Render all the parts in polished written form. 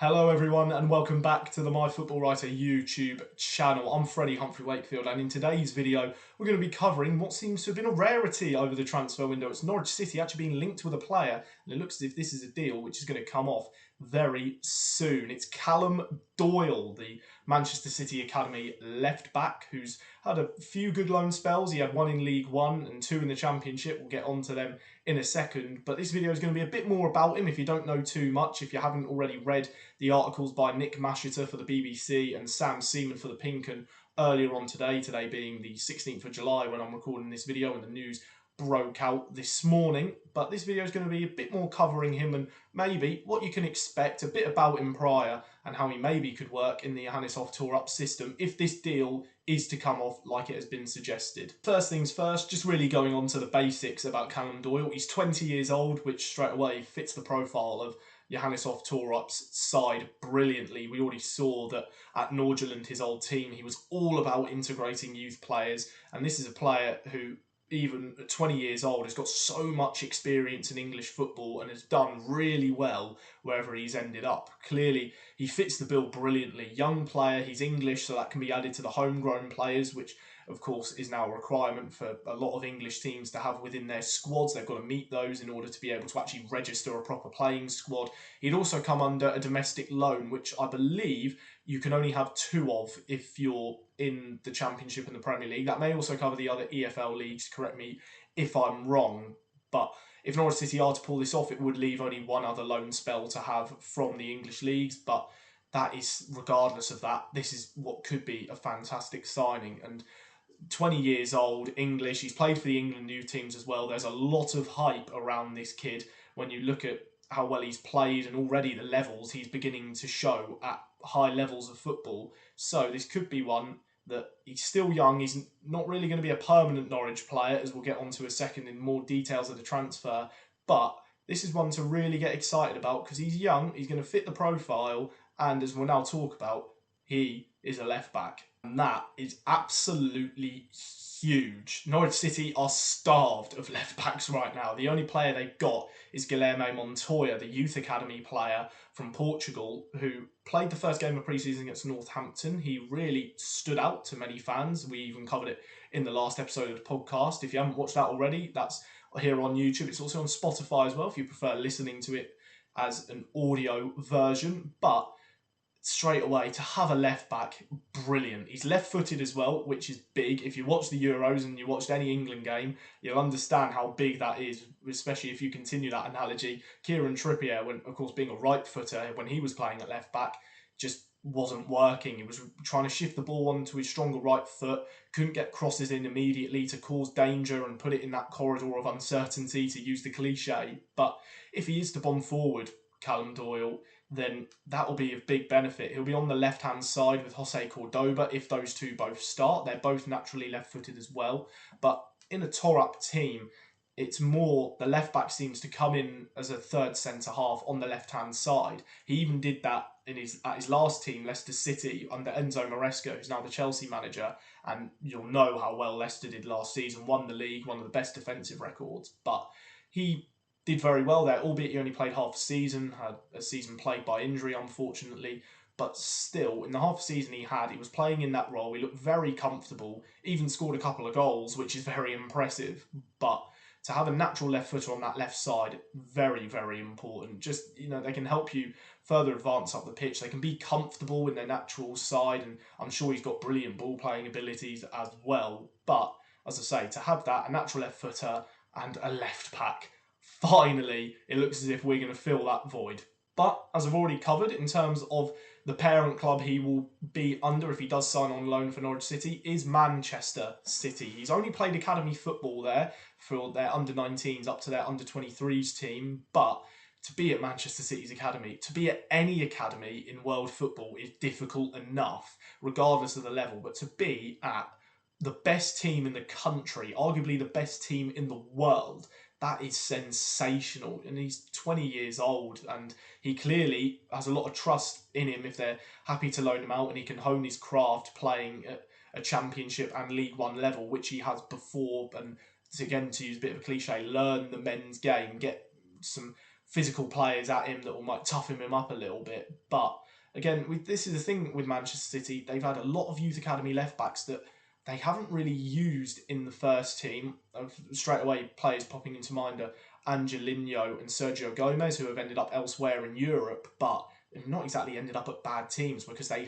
Hello everyone and welcome back to the MyFootballWriter YouTube channel. I'm Freddie Humphrey Wakefield, and in today's video we're going to be covering what seems to have been a rarity over the transfer window. It's Norwich City actually being linked with a player, and it looks as if this is a deal which is going to come off very soon. It's Callum Doyle, the Manchester City Academy left back, who's had a few good loan spells. He had one in League One and two in the Championship. We'll get onto them in a second, but this video is going to be a bit more about him if you don't know too much, if you haven't already read the articles by Nick Masheter for the BBC and Sam Seaman for the Pink Un earlier on today being the 16th of July when I'm recording this video, and the news broke out this morning. But this video is going to be a bit more covering him and maybe what you can expect, a bit about him prior and how he maybe could work in the Johannes Hoff Thorup system if this deal is to come off like it has been suggested. First things first, just really going on to the basics about Callum Doyle. He's 20 years old, which straight away fits the profile of Johannes Hoff Thorup's side brilliantly. We already saw that at Norwich, his old team, he was all about integrating youth players, and this is a player who, even at 20 years old, has got so much experience in English football and has done really well wherever he's ended up. Clearly, he fits the bill brilliantly. Young player, he's English, so that can be added to the homegrown players, which of course is now a requirement for a lot of English teams to have within their squads. They've got to meet those in order to be able to actually register a proper playing squad. He'd also come under a domestic loan, which I believe you can only have two of if you're in the Championship and the Premier League. That may also cover the other EFL leagues, correct me if I'm wrong. But if Norwich City are to pull this off, it would leave only one other loan spell to have from the English leagues. But that is, regardless of that, this is what could be a fantastic signing. And 20 years old, English, he's played for the England youth teams as well. There's a lot of hype around this kid when you look at how well he's played and already the levels he's beginning to show at high levels of football. So this could be one that he's still young. He's not really going to be a permanent Norwich player, as we'll get onto a second in more details of the transfer. But this is one to really get excited about because he's young, he's going to fit the profile, and as we'll now talk about, he is a left back. And that is absolutely huge. Norwich City are starved of left backs right now. The only player they've got is Guilherme Montoya, the youth academy player from Portugal, who played the first game of preseason against Northampton. He really stood out to many fans. We even covered it in the last episode of the podcast. If you haven't watched that already, that's here on YouTube. It's also on Spotify as well if you prefer listening to it as an audio version. But straight away, to have a left back, brilliant. He's left-footed as well, which is big. If you watch the Euros and you watched any England game, you'll understand how big that is, especially if you continue that analogy. Kieran Trippier, when of course being a right-footer, when he was playing at left back, just wasn't working. He was trying to shift the ball onto his stronger right foot, couldn't get crosses in immediately to cause danger and put it in that corridor of uncertainty, to use the cliche. But if he is to bomb forward, Callum Doyle, then that will be of big benefit. He'll be on the left-hand side with Jose Cordoba if those two both start. They're both naturally left-footed as well. But in a Thorup team, it's more the left-back seems to come in as a third centre-half on the left-hand side. He even did that at his last team, Leicester City, under Enzo Maresca, who's now the Chelsea manager. And you'll know how well Leicester did last season, won the league, one of the best defensive records. But he did very well there, albeit he only played half a season, had a season plagued by injury, unfortunately. But still, in the half a season he had, he was playing in that role. He looked very comfortable, even scored a couple of goals, which is very impressive. But to have a natural left footer on that left side, very, very important. Just, they can help you further advance up the pitch. They can be comfortable in their natural side, and I'm sure he's got brilliant ball playing abilities as well. But, as I say, to have that, a natural left footer and a left back, finally, it looks as if we're going to fill that void. But, as I've already covered, in terms of the parent club he will be under if he does sign on loan for Norwich City, is Manchester City. He's only played academy football there for their under-19s up to their under-23s team, but to be at Manchester City's academy, to be at any academy in world football is difficult enough, regardless of the level, but to be at the best team in the country, arguably the best team in the world, that is sensational. And he's 20 years old, and he clearly has a lot of trust in him if they're happy to loan him out and he can hone his craft playing at a Championship and League One level, which he has before. And again, to use a bit of a cliche, learn the men's game, get some physical players at him that might toughen him up a little bit. But again, this is the thing with Manchester City. They've had a lot of youth academy left-backs that they haven't really used in the first team. Straight away, players popping into mind are Angelino and Sergio Gomez, who have ended up elsewhere in Europe, but have not exactly ended up at bad teams because they're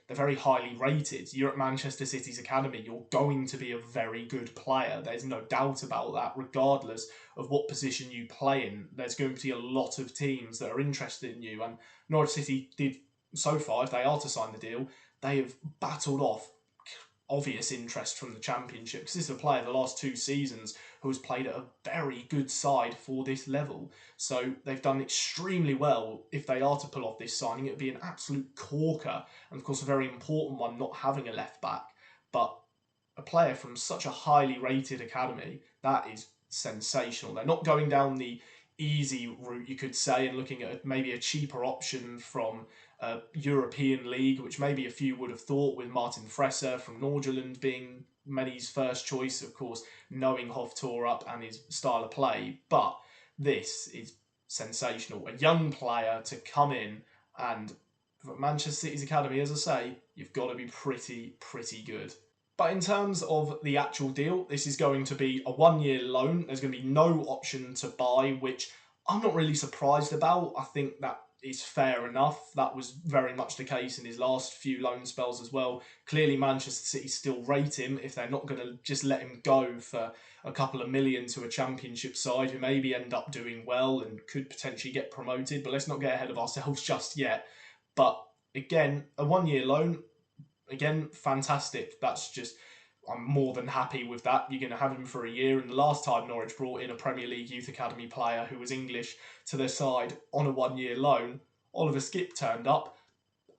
very highly rated. You're at Manchester City's academy, you're going to be a very good player. There's no doubt about that, regardless of what position you play in. There's going to be a lot of teams that are interested in you, and Norwich City did so far. If they are to sign the deal, they have battled off obvious interest from the Championship, because this is a player the last 2 seasons who has played at a very good side for this level. So they've done extremely well. If they are to pull off this signing, it would be an absolute corker, and of course a very important one, not having a left back. But a player from such a highly rated academy, that is sensational. They're not going down the easy route, you could say, and looking at maybe a cheaper option from a European league, which maybe a few would have thought, with Martin Fresser from Nordirland being many's first choice, of course, knowing Hoff Thorup and his style of play. But this is sensational. A young player to come in, and for Manchester City's academy, as I say, you've got to be pretty good. But in terms of the actual deal, this is going to be a 1-year loan. There's going to be no option to buy, which I'm not really surprised about. I think that is fair enough. That was very much the case in his last few loan spells as well. Clearly, Manchester City still rate him if they're not going to just let him go for a couple of million to a Championship side who maybe end up doing well and could potentially get promoted. But let's not get ahead of ourselves just yet. But again, a 1-year loan, again, fantastic. I'm more than happy with that. You're going to have him for a year. And the last time Norwich brought in a Premier League Youth Academy player who was English to their side on a 1-year loan, Oliver Skipp turned up,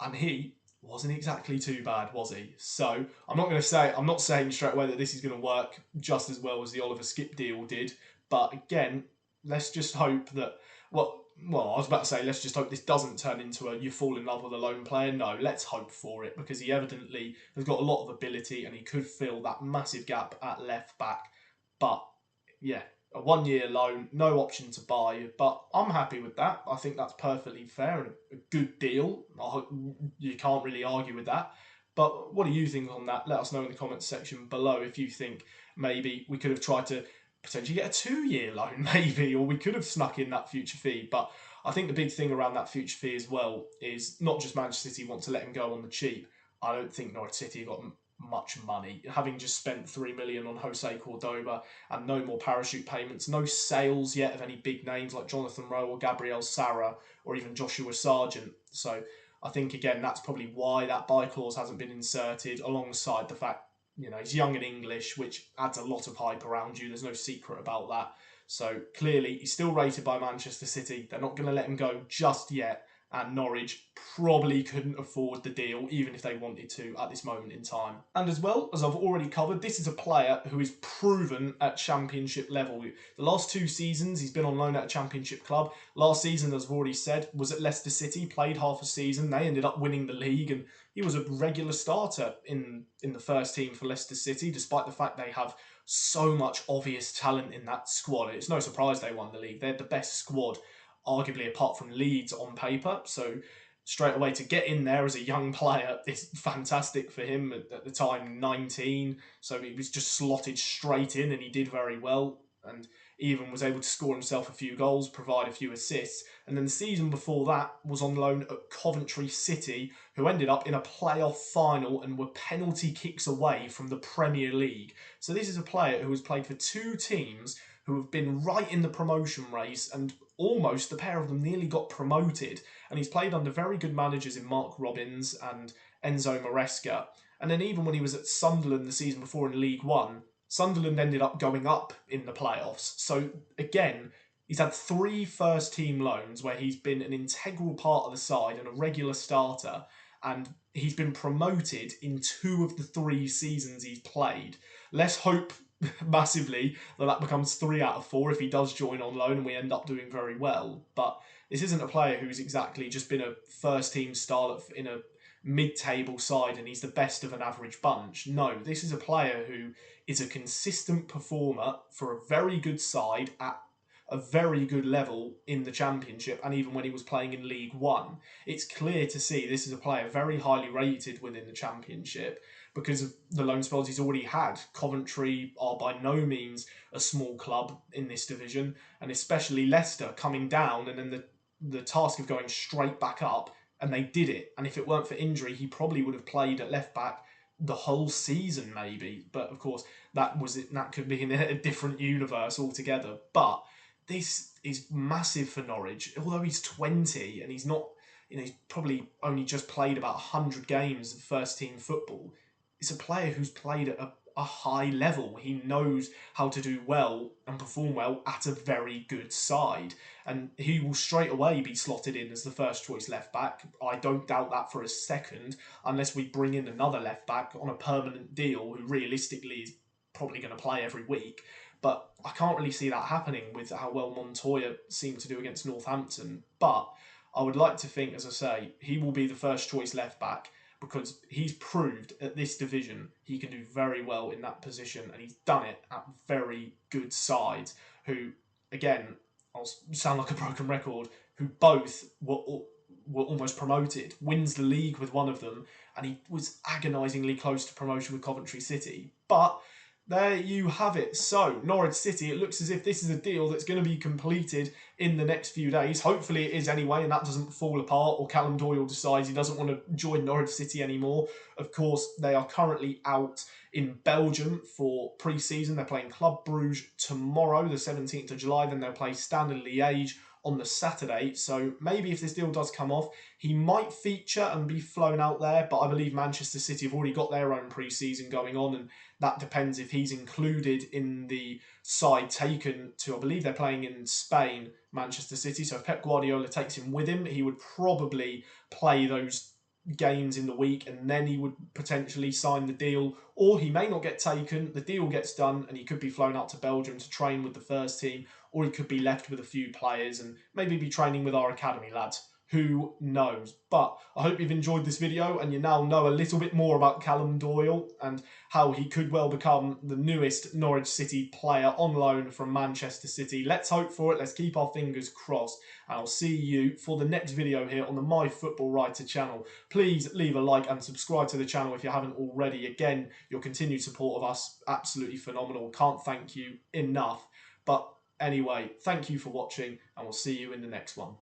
and he wasn't exactly too bad, was he? So I'm not saying straight away that this is going to work just as well as the Oliver Skipp deal did. But again, let's just hope that, well, I was about to say, let's just hope this doesn't turn into you fall in love with a lone player. No, let's hope for it, because he evidently has got a lot of ability and he could fill that massive gap at left back. But yeah, a 1-year loan, no option to buy, but I'm happy with that. I think that's perfectly fair and a good deal. You can't really argue with that. But what do you think on that? Let us know in the comments section below if you think maybe we could have tried to potentially get a 2-year loan, maybe, or we could have snuck in that future fee. But I think the big thing around that future fee as well is not just Manchester City want to let him go on the cheap. I don't think Norwich City got much money, having just spent 3 million on Jose Cordoba and no more parachute payments, no sales yet of any big names like Jonathan Rowe or Gabriel Sara or even Joshua Sargent. So I think, again, that's probably why that buy clause hasn't been inserted, alongside the fact, he's young and English, which adds a lot of hype around you. There's no secret about that. So clearly, he's still rated by Manchester City. They're not going to let him go just yet. And Norwich probably couldn't afford the deal, even if they wanted to, at this moment in time. And as well, as I've already covered, this is a player who is proven at Championship level. The last 2 seasons, he's been on loan at a Championship club. Last season, as I've already said, was at Leicester City, played half a season. They ended up winning the league, and he was a regular starter in the first team for Leicester City, despite the fact they have so much obvious talent in that squad. It's no surprise they won the league. They're the best squad, arguably, apart from Leeds on paper. So straight away to get in there as a young player is fantastic for him. At the time, 19, so he was just slotted straight in, and he did very well, and even was able to score himself a few goals, provide a few assists. And then the season before that was on loan at Coventry City, who ended up in a playoff final and were penalty kicks away from the Premier League. So this is a player who has played for 2 teams who have been right in the promotion race, and almost the pair of them nearly got promoted. And he's played under very good managers in Mark Robbins and Enzo Maresca. And then even when he was at Sunderland the season before in League One, Sunderland ended up going up in the playoffs. So again, he's had 3 first-team loans where he's been an integral part of the side and a regular starter, and he's been promoted in 2 of the 3 seasons he's played. Let's hope massively that becomes 3 out of 4 if he does join on loan and we end up doing very well. But this isn't a player who's exactly just been a first-team star in a mid-table side and he's the best of an average bunch. No, this is a player who is a consistent performer for a very good side at a very good level in the Championship, and even when he was playing in League One. It's clear to see this is a player very highly rated within the Championship because of the loan spells he's already had. Coventry are by no means a small club in this division, and especially Leicester coming down and then the task of going straight back up, and they did it. And if it weren't for injury, he probably would have played at left back the whole season, maybe. But of course, that could be in a different universe altogether. But this is massive for Norwich. Although he's 20 and he's not, he's probably only just played about 100 games of first team football. It's a player who's played at a high level. He knows how to do well and perform well at a very good side. And he will straight away be slotted in as the first choice left back. I don't doubt that for a second, unless we bring in another left back on a permanent deal who realistically is probably going to play every week. But I can't really see that happening with how well Montoya seemed to do against Northampton. But I would like to think, as I say, he will be the first choice left back, because he's proved at this division he can do very well in that position, and he's done it at very good sides who, again, I'll sound like a broken record, who both were almost promoted. Wins the league with one of them, and he was agonisingly close to promotion with Coventry City. But there you have it. So, Norwich City, it looks as if this is a deal that's going to be completed in the next few days. Hopefully it is anyway, and that doesn't fall apart, or Callum Doyle decides he doesn't want to join Norwich City anymore. Of course, they are currently out in Belgium for pre-season. They're playing Club Bruges tomorrow, the 17th of July. Then they'll play Standard Liège on the Saturday. So maybe if this deal does come off, he might feature and be flown out there. But I believe Manchester City have already got their own pre-season going on, and that depends if he's included in the side taken to, I believe they're playing in Spain, Manchester City. So if Pep Guardiola takes him with him, he would probably play those games in the week, and then he would potentially sign the deal. Or he may not get taken, the deal gets done, and he could be flown out to Belgium to train with the first team, or he could be left with a few players and maybe be training with our academy lads. Who knows? But I hope you've enjoyed this video and you now know a little bit more about Callum Doyle and how he could well become the newest Norwich City player on loan from Manchester City. Let's hope for it. Let's keep our fingers crossed. And I'll see you for the next video here on the MyFootballWriter channel. Please leave a like and subscribe to the channel if you haven't already. Again, your continued support of us, absolutely phenomenal. Can't thank you enough. But anyway, thank you for watching, and we'll see you in the next one.